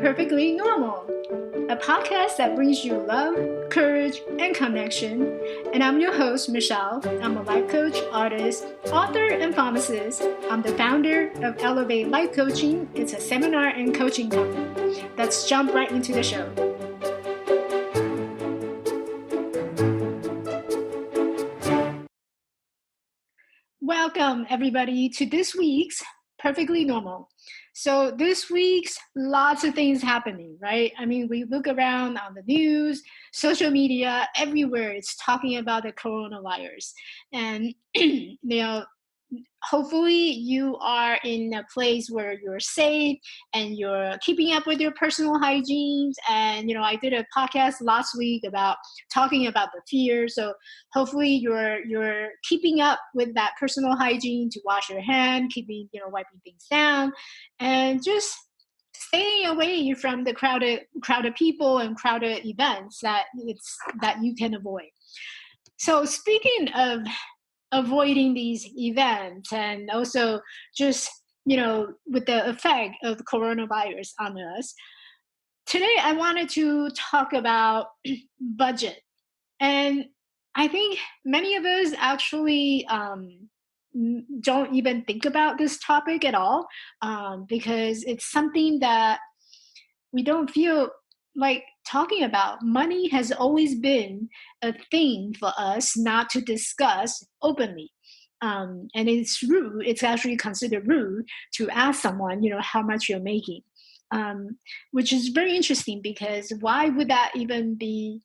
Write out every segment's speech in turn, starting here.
Perfectly Normal, a podcast that brings you love, courage, and connection. And I'm your host, Michelle. I'm a life coach, artist, author, and pharmacist. I'm the founder of Elevate Life Coaching. It's a seminar and coaching company. Let's jump right into the show. Welcome, everybody, to this week's Perfectly Normal. So this week's lots of things happening, right? I mean, we look around on the news, social media, everywhere it's talking about the coronavirus. And, hopefully you are in a place where you're safe and you're keeping up with your personal hygiene. And, I did a podcast last week about talking about the fear. So hopefully you're keeping up with that personal hygiene to wash your hand, keeping, wiping things down, and just staying away from the crowded people and crowded events that you can avoid. So speaking of avoiding these events and also just, with the effect of coronavirus on us, today I wanted to talk about budget. And I think many of us actually don't even think about this topic at all, because it's something that we don't feel like talking about. Money has always been a thing for us not to discuss openly. And it's rude, it's actually considered rude to ask someone, how much you're making, which is very interesting because why would that even be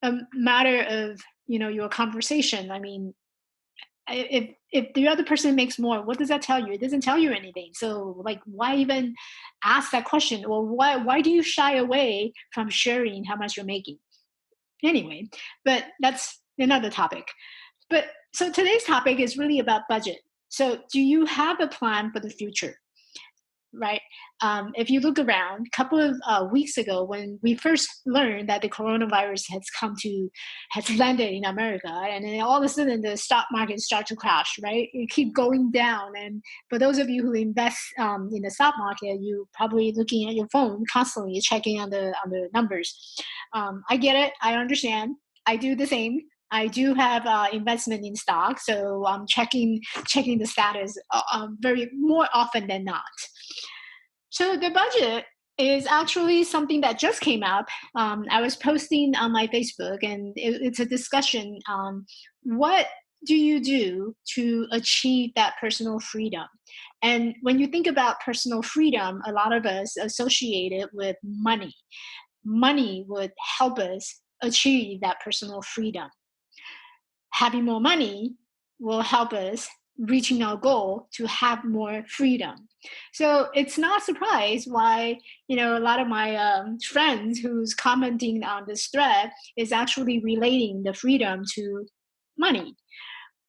a matter of, your conversation? I mean, if the other person makes more, what does that tell you? It doesn't tell you anything. So like, why even ask that question? Or why do you shy away from sharing how much you're making? Anyway, but that's another topic. But so today's topic is really about budget. So do you have a plan for the future? Right? If you look around, a couple of weeks ago, when we first learned that the coronavirus has landed in America, and then all of a sudden the stock market start to crash, right? It keep going down. And for those of you who invest in the stock market, you probably looking at your phone constantly, checking on the numbers. I get it. I understand. I do the same. I do have investment in stock, so I'm checking the status very more often than not. So the budget is actually something that just came up. I was posting on my Facebook, and it's a discussion on what do you do to achieve that personal freedom. And when you think about personal freedom, a lot of us associate it with money. Money would help us achieve that personal freedom. Having more money will help us reaching our goal to have more freedom. So it's not a surprise why, a lot of my friends who's commenting on this thread is actually relating the freedom to money,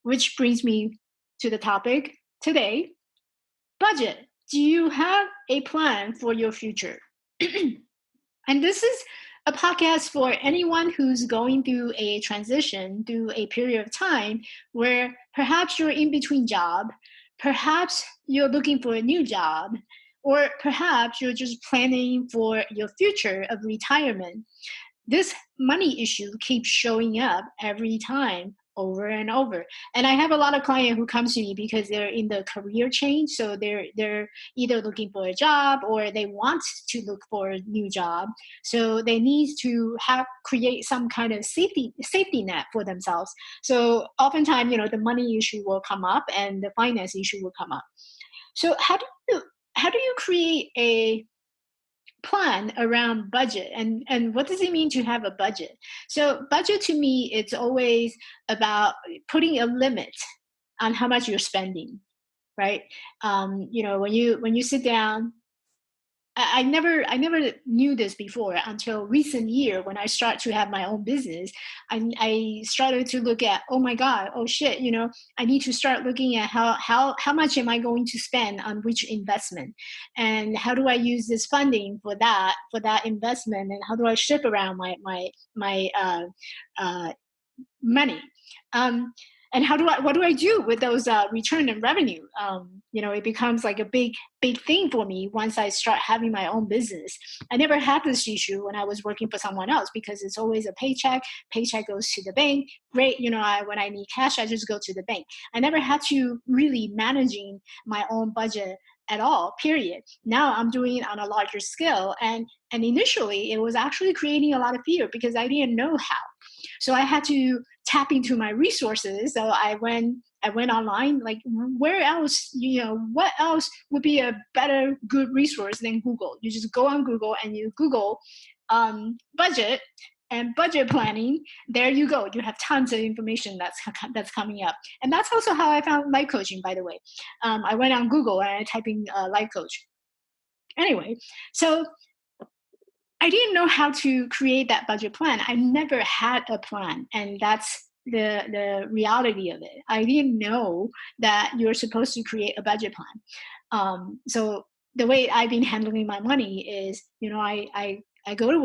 which brings me to the topic today, budget. Do you have a plan for your future? And this is a podcast for anyone who's going through a transition, through a period of time where perhaps you're in between job, perhaps you're looking for a new job, or perhaps you're just planning for your future of retirement. This money issue keeps showing up every time, over and over. And I have a lot of clients who come to me because they're in the career change. So they're either looking for a job or they want to look for a new job. So they need to create some kind of safety net for themselves. So oftentimes, the money issue will come up and the finance issue will come up. So how do you create a plan around budget, and what does it mean to have a budget? So budget to me, it's always about putting a limit on how much you're spending, right? When you sit down, I never knew this before until recent year when I start to have my own business. I started to look at, oh my God, oh shit, I need to start looking at how much am I going to spend on which investment, and how do I use this funding for that investment, and how do I shift around my money. And what do I do with those return and revenue? It becomes like a big thing for me once I start having my own business. I never had this issue when I was working for someone else because it's always a paycheck goes to the bank. Great. When I need cash, I just go to the bank. I never had to really managing my own budget at all, period. Now I'm doing it on a larger scale. And initially it was actually creating a lot of fear because I didn't know how. So I had to tap into my resources. So I went online, like where else, what else would be a better good resource than Google? You just go on Google and you Google budget and budget planning. There you go. You have tons of information that's coming up. And that's also how I found life coaching, by the way. I went on Google and I typed in life coach. Anyway, so I didn't know how to create that budget plan. I never had a plan, and that's the reality of it. I didn't know that you're supposed to create a budget plan. So the way I've been handling my money is, I go to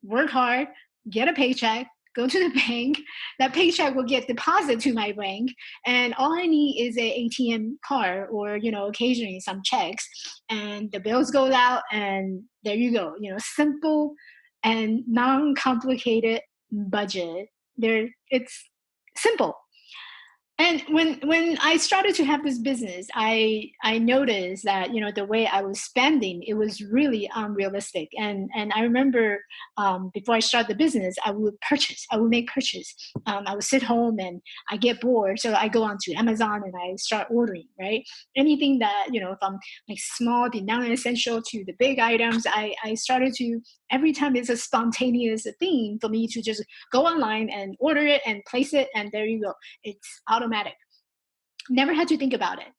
work hard, get a paycheck, go to the bank. That paycheck will get deposited to my bank, and all I need is a ATM card or occasionally some checks, and the bills go out, and there you go. Simple and non-complicated budget. It's simple. And when I started to have this business, I noticed that the way I was spending, it was really unrealistic. And I remember before I started the business, I would make purchase. I would sit home and I get bored, so I go onto Amazon and I start ordering. Right, anything that from like small, the non-essential to the big items, I started to, every time it's a spontaneous thing for me to just go online and order it and place it, and there you go. It's automatic. Never had to think about it.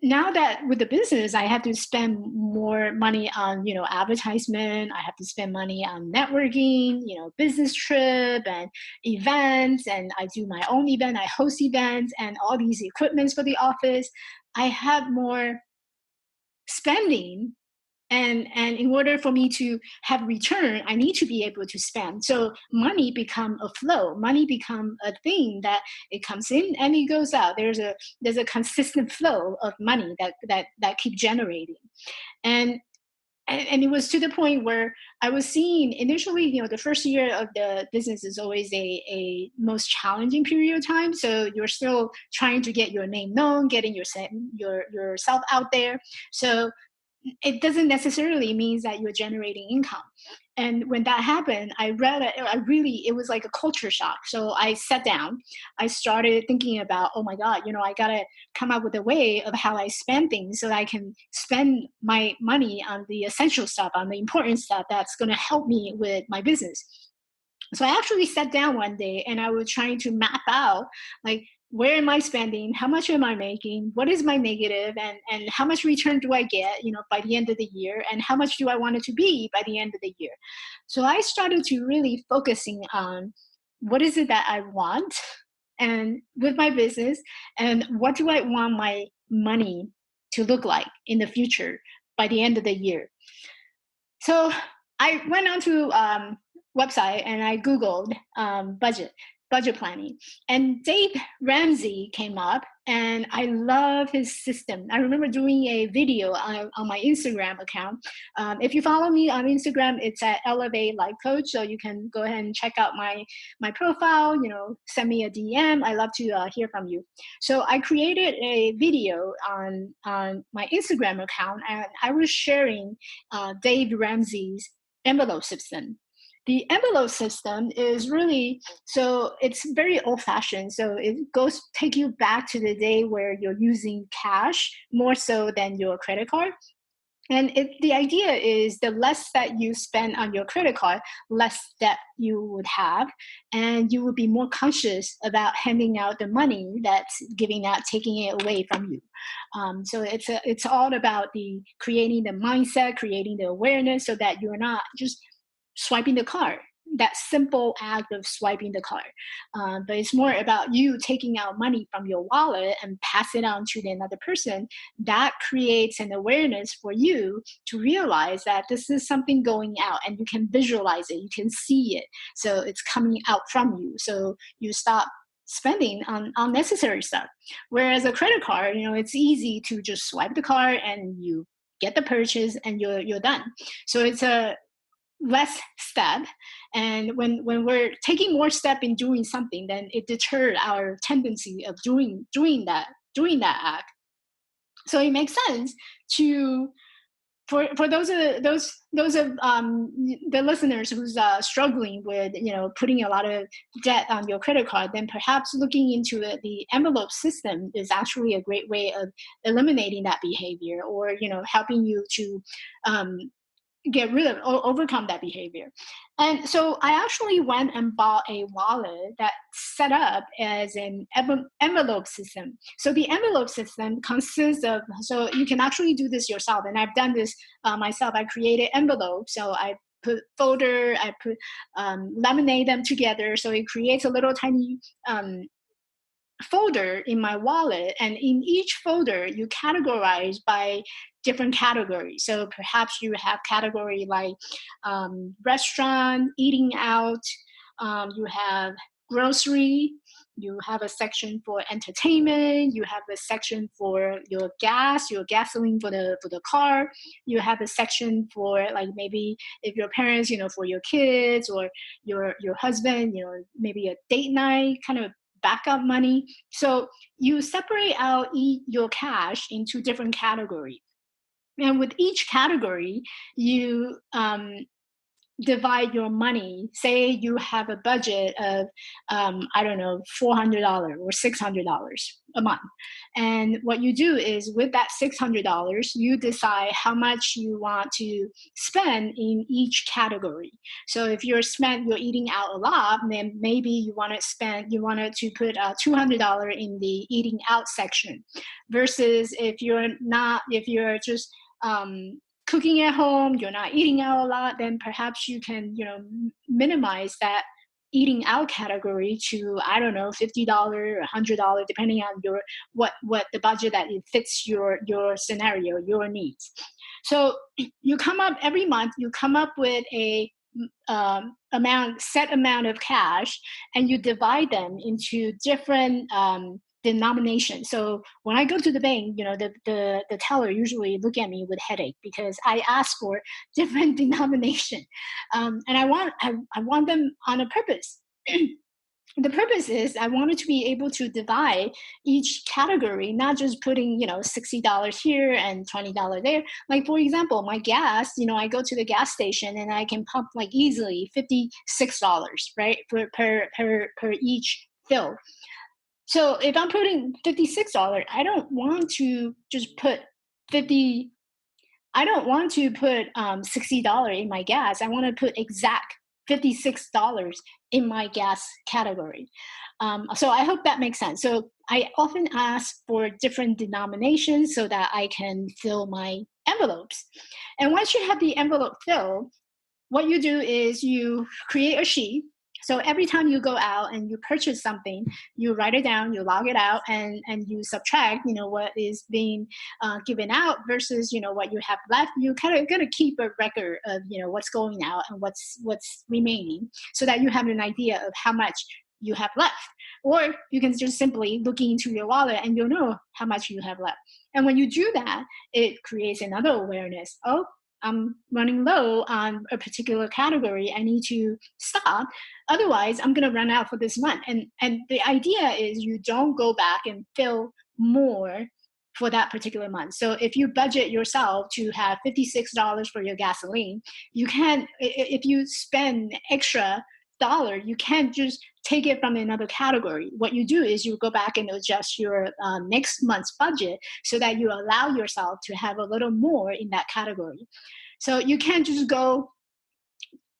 Now that with the business, I have to spend more money on, advertisement. I have to spend money on networking, business trip and events. And I do my own event. I host events and all these equipments for the office. I have more spending, and in order for me to have return, I need to be able to spend. So money become a flow. Money become a thing that it comes in and it goes out. There's a consistent flow of money that keep generating. And and it was to the point where I was seeing initially, the first year of the business is always a most challenging period of time. So you're still trying to get your name known, getting yourself out there. So it doesn't necessarily mean that you're generating income. And when that happened, I read it. It was like a culture shock. So I sat down, I started thinking about, oh my God, I got to come up with a way of how I spend things so that I can spend my money on the essential stuff, on the important stuff that's going to help me with my business. So I actually sat down one day and I was trying to map out, like, where am I spending? How much am I making? What is my negative? And how much return do I get, by the end of the year? And how much do I want it to be by the end of the year? So I started to really focusing on what is it that I want and with my business, and what do I want my money to look like in the future by the end of the year. So I went onto website and I Googled budget planning, and Dave Ramsey came up, and I love his system. I remember doing a video on my Instagram account. If you follow me on Instagram, it's at Elevate Life Coach, so you can go ahead and check out my profile. Send me a DM. I love to hear from you. So I created a video on my Instagram account, and I was sharing Dave Ramsey's envelope system. The envelope system is really, so it's very old fashioned. So it goes take you back to the day where you're using cash more so than your credit card. And the idea is the less that you spend on your credit card, less debt you would have, and you would be more conscious about handing out the money that's giving out, taking it away from you. So it's all about the creating the mindset, creating the awareness, so that you're not just swiping the card, that simple act of swiping the card. But it's more about you taking out money from your wallet and pass it on to the another person. That creates an awareness for you to realize that this is something going out, and you can visualize it, you can see it. So it's coming out from you. So you stop spending on unnecessary stuff. Whereas a credit card, it's easy to just swipe the card and you get the purchase and you're done. So it's a less step, and when we're taking more step in doing something, then it deters our tendency of doing that act. So it makes sense to for those of the listeners who's struggling with putting a lot of debt on your credit card, then perhaps looking into the envelope system is actually a great way of eliminating that behavior, or helping you to um, get rid of or overcome that behavior. And so I actually went and bought a wallet that set up as an envelope system. So the envelope system consists of, so you can actually do this yourself. And I've done this myself. I created envelopes. So I put folder, I put laminate them together. So it creates a little tiny folder in my wallet, and in each folder you categorize by different categories. So perhaps you have category like restaurant, eating out, you have grocery, you have a section for entertainment, you have a section for your gasoline for the car, you have a section for like maybe if your parents, for your kids, or your husband, maybe a date night kind of backup money. So you separate out your cash into different categories. And with each category, you divide your money. Say you have a budget of, I don't know, $400 or $600 a month. And what you do is with that $600, you decide how much you want to spend in each category. So if you're eating out a lot, then maybe you wanted to put $200 in the eating out section, versus if you're just cooking at home, you're not eating out a lot, then perhaps you can, minimize that eating out category to, I don't know, $50 or $100, depending on what the budget that it fits your scenario, your needs. So you come up every month, you come up with a set amount of cash, and you divide them into different denomination. So when I go to the bank, the teller usually look at me with headache because I ask for different denomination, and I want them on a purpose. The purpose is I wanted to be able to divide each category, not just putting, $60 here and $20 there. Like, for example, my gas, I go to the gas station and I can pump like easily $56, right? Per each fill. So if I'm putting $56, I don't want to just put 50 I don't want to put $60 in my gas. I want to put exact $56 in my gas category. So I hope that makes sense. So I often ask for different denominations so that I can fill my envelopes. And once you have the envelope filled, what you do is you create a sheet. So every time you go out and you purchase something, you write it down, you log it out, and you subtract, what is being given out versus, what you have left. You kind of got to keep a record of, what's going out and what's remaining, so that you have an idea of how much you have left. Or you can just simply look into your wallet and you'll know how much you have left. And when you do that, it creates another awareness. Oh, I'm running low on a particular category. I need to stop. Otherwise, I'm going to run out for this month. And the idea is you don't go back and fill more for that particular month. So if you budget yourself to have $56 for your gasoline, you can't, if you spend extra dollar, you can't just take it from another category. What you do is you go back and adjust your next month's budget so that you allow yourself to have a little more in that category. So you can't just go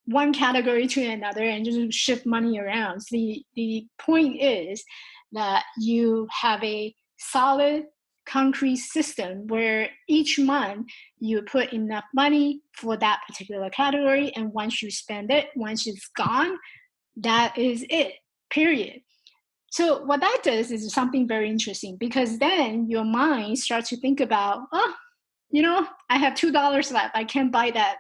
one category to another and just shift money around. The point is that you have a solid concrete system where each month you put enough money for that particular category, and once you spend it, once it's gone, that is it, period. So what that does is something very interesting, because then your mind starts to think about, I have $2 left, I can't buy that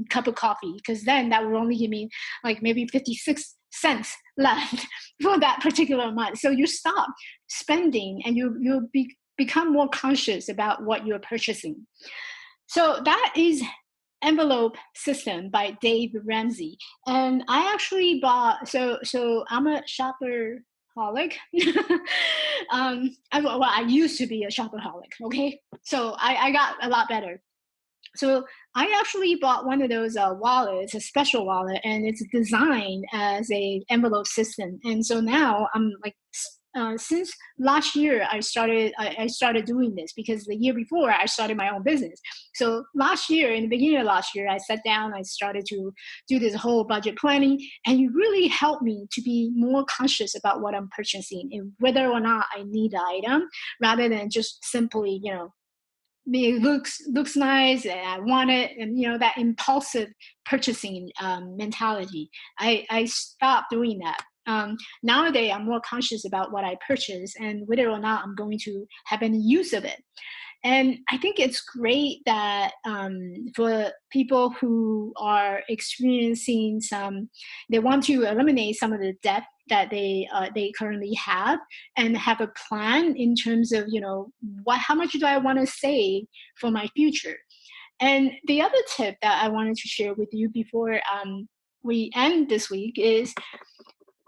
cup of coffee, because then that will only give me like maybe 56 cents left for that particular month. So you stop spending and become more conscious about what you're purchasing. So that is Envelope System by Dave Ramsey. And I actually bought, so I'm a shopaholic. I used to be a shopaholic, okay? So I got a lot better. So I actually bought one of those wallets, a special wallet, and it's designed as a envelope system. And so now I'm like, since last year I started doing this because the year before I started my own business. So last year, in the beginning of last year, I sat down, I started to do this whole budget planning, and it really helped me to be more conscious about what I'm purchasing and whether or not I need the item, rather than just simply, it looks nice and I want it, and that impulsive purchasing mentality. I stopped doing that. Nowadays I'm more conscious about what I purchase and whether or not I'm going to have any use of it. And I think it's great that for people who are experiencing they want to eliminate some of the debt that they currently and have a plan in terms of how much do I want to save for my future. And the other tip that I wanted to share with you before we end this week is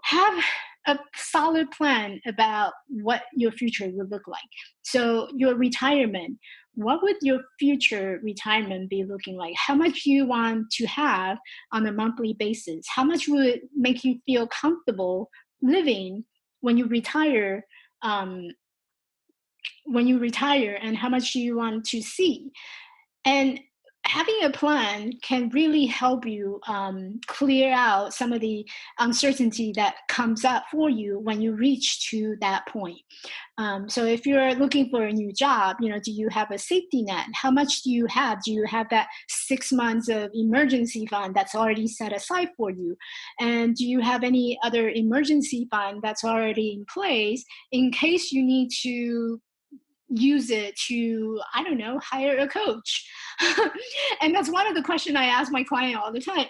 have a solid plan about what your future would look like. So your retirement, what would your future retirement be looking like? How much do you want to have on a monthly basis? How much would make you feel comfortable living when you retire? Um, and how much do you want to see? And having a plan can really help you clear out some of the uncertainty that comes up for you when you reach to that point. So if you're looking for a new job, do you have a safety net? How much do you have? Do you have that 6 months of emergency fund that's already set aside for you? And do you have any other emergency fund that's already in place in case you need to use it to, I don't know, hire a coach? And that's one of the questions I ask my client all the time.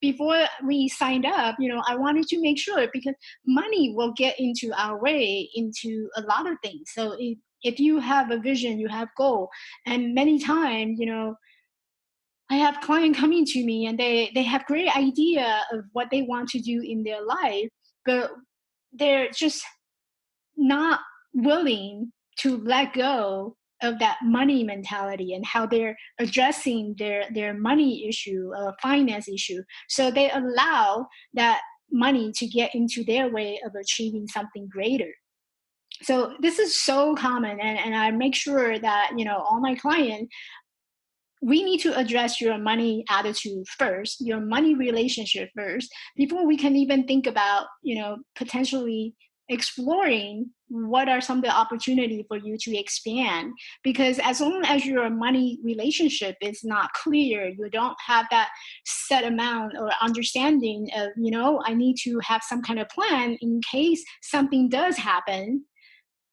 Before we signed up, I wanted to make sure, because money will get into our way into a lot of things. So if you have a vision, you have goal. And many times, I have clients coming to me and they have great idea of what they want to do in their life, but they're just not willing to let go of that money mentality and how they're addressing their money issue, finance issue. So they allow that money to get into their way of achieving something greater. So this is so common, and I make sure that all my clients, we need to address your money attitude first, your money relationship first, before we can even think about, potentially exploring what are some of the opportunity for you to expand. Because as long as your money relationship is not clear, you don't have that set amount or understanding of, I need to have some kind of plan in case something does happen,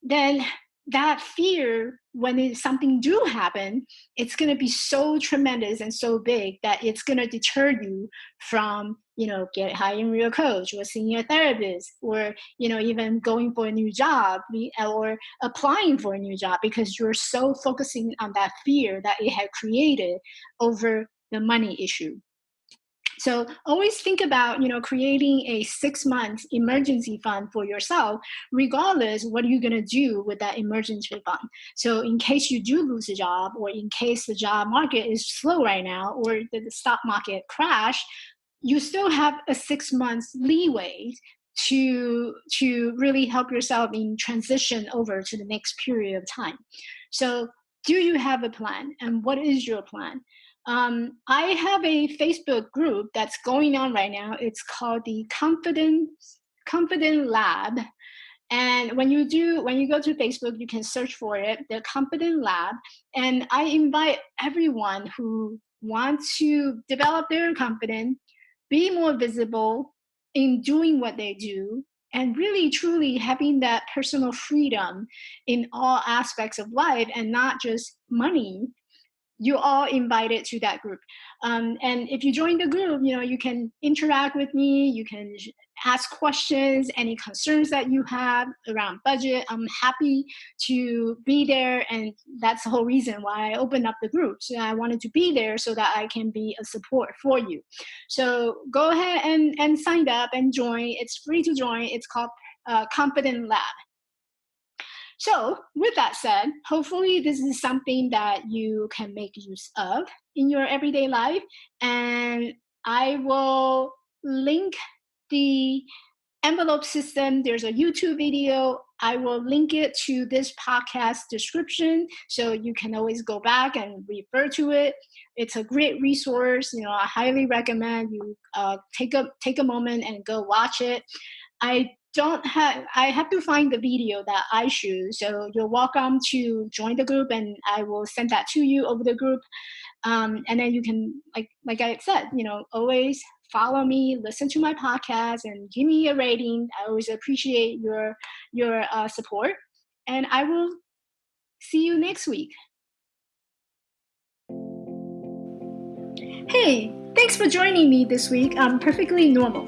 then that fear, when something do happen, it's going to be so tremendous and so big that it's going to deter you from hiring a coach or seeing a therapist, or even going for a new job or applying for a new job, because you're so focusing on that fear that it had created over the money issue. So always think about, creating a 6 month emergency fund for yourself, regardless what are you going to do with that emergency fund. So in case you do lose a job, or in case the job market is slow right now, or the stock market crash, you still have a 6 months leeway to really help yourself in transition over to the next period of time. So do you have a plan, and what is your plan? I have a Facebook group that's going on right now. It's called the Confident Lab. And when you go to Facebook, you can search for it, the Confident Lab. And I invite everyone who wants to develop their confidence, be more visible in doing what they do, and really truly having that personal freedom in all aspects of life and not just money. You're all invited to that group. And if you join the group, you can interact with me. You can ask questions, any concerns that you have around budget. I'm happy to be there. And that's the whole reason why I opened up the group. So I wanted to be there so that I can be a support for you. So go ahead and sign up and join. It's free to join. It's called Confident Lab. So with that said, hopefully this is something that you can make use of in your everyday life. And I will link the envelope system. There's a YouTube video. I will link it to this podcast description, so you can always go back and refer to it. It's a great resource. I highly recommend you take a moment and go watch it. I have to find the video that I shoot. So you're welcome to join the group, and I will send that to you over the group. And then you can, like I said, always follow me, listen to my podcast, and give me a rating. I always appreciate your support. And I will see you next week. Hey, thanks for joining me this week on Perfectly Normal.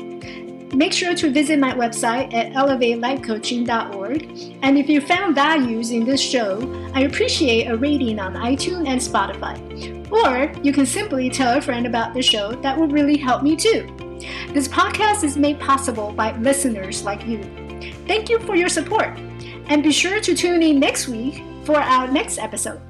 Make sure to visit my website at elevatelifecoaching.org. And if you found values in this show, I appreciate a rating on iTunes and Spotify. Or you can simply tell a friend about the show. That will really help me too. This podcast is made possible by listeners like you. Thank you for your support. And be sure to tune in next week for our next episode.